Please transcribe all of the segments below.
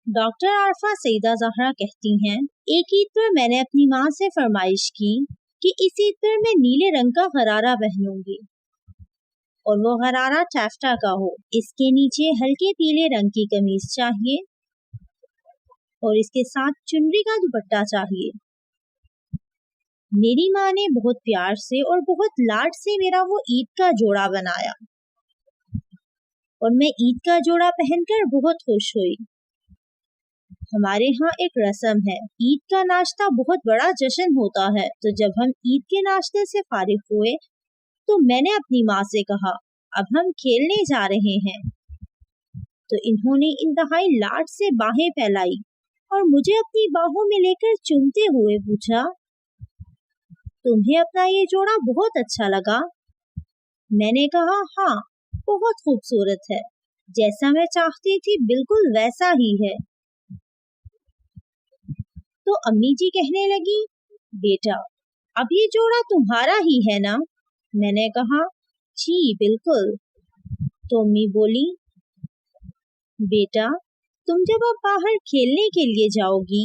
Doctor Arifa سیدہ زہرا کہتی ہیں، ایک عید پر میں نے اپنی ماں سے فرمائش کی کہ اس عید پر میں نیلے رنگ کا غرارہ پہنوں گی اور وہ غرارہ ٹیفٹا کا ہو، اس کے نیچے ہلکے پیلے رنگ کی قمیص چاہیے اور اس کے ساتھ چنری کا دوپٹہ چاہیے۔ میری ماں نے بہت پیار سے اور بہت لاڈ سے میرا وہ عید کا جوڑا بنایا اور میں عید کا جوڑا پہن کر بہت خوش ہوئی۔ ہمارے ہاں ایک رسم ہے، عید کا ناشتہ بہت بڑا جشن ہوتا ہے، تو جب ہم عید کے ناشتے سے فارغ ہوئے تو میں نے اپنی ماں سے کہا اب ہم کھیلنے جا رہے ہیں، تو انہوں نے انتہائی لاڈ سے باہیں پھیلائی اور مجھے اپنی باہوں میں لے کر چومتے ہوئے پوچھا، تمہیں اپنا یہ جوڑا بہت اچھا لگا؟ میں نے کہا ہاں، بہت خوبصورت ہے، جیسا میں چاہتی تھی بالکل ویسا ہی ہے۔ تو امی جی کہنے لگی، بیٹا اب یہ جوڑا تمہارا ہی ہے نا؟ میں نے کہا جی بالکل۔ تو امی بولی، بیٹا تم جب اب باہر کھیلنے کے لیے جاؤ گی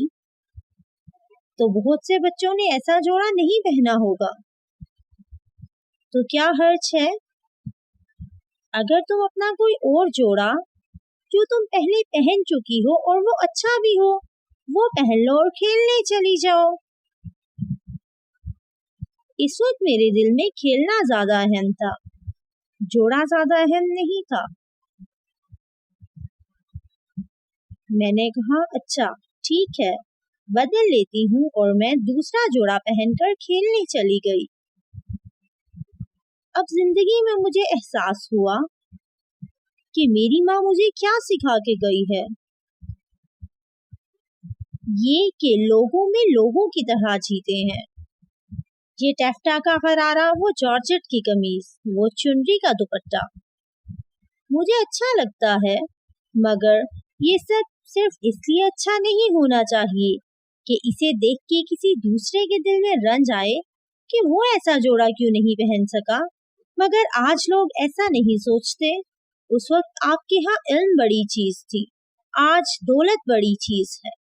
تو بہت سے بچوں نے ایسا جوڑا نہیں پہنا ہوگا، تو کیا حرج ہے اگر تم اپنا کوئی اور جوڑا جو تم پہلے پہن چکی ہو اور وہ اچھا بھی ہو وہ پہن لو اور کھیلنے چلی جاؤ۔ اس وقت میرے دل میں کھیلنا زیادہ اہم تھا، جوڑا زیادہ اہم نہیں تھا۔ میں نے کہا اچھا ٹھیک ہے، بدل لیتی ہوں، اور میں دوسرا جوڑا پہن کر کھیلنے چلی گئی۔ اب زندگی میں مجھے احساس ہوا کہ میری ماں مجھے کیا سکھا کے گئی ہے، یہ کہ لوگوں میں لوگوں کی طرح جیتے ہیں۔ یہ ٹیفٹا کا غرارہ، وہ جارجٹ کی قمیض، وہ چنری کا دوپٹہ مجھے اچھا لگتا ہے، مگر یہ سب صرف اس لیے اچھا نہیں ہونا چاہیے کہ اسے دیکھ کے کسی دوسرے کے دل میں رنج آئے کہ وہ ایسا جوڑا کیوں نہیں پہن سکا۔ مگر آج لوگ ایسا نہیں سوچتے۔ اس وقت آپ کے ہاں علم بڑی چیز تھی، آج دولت بڑی چیز ہے۔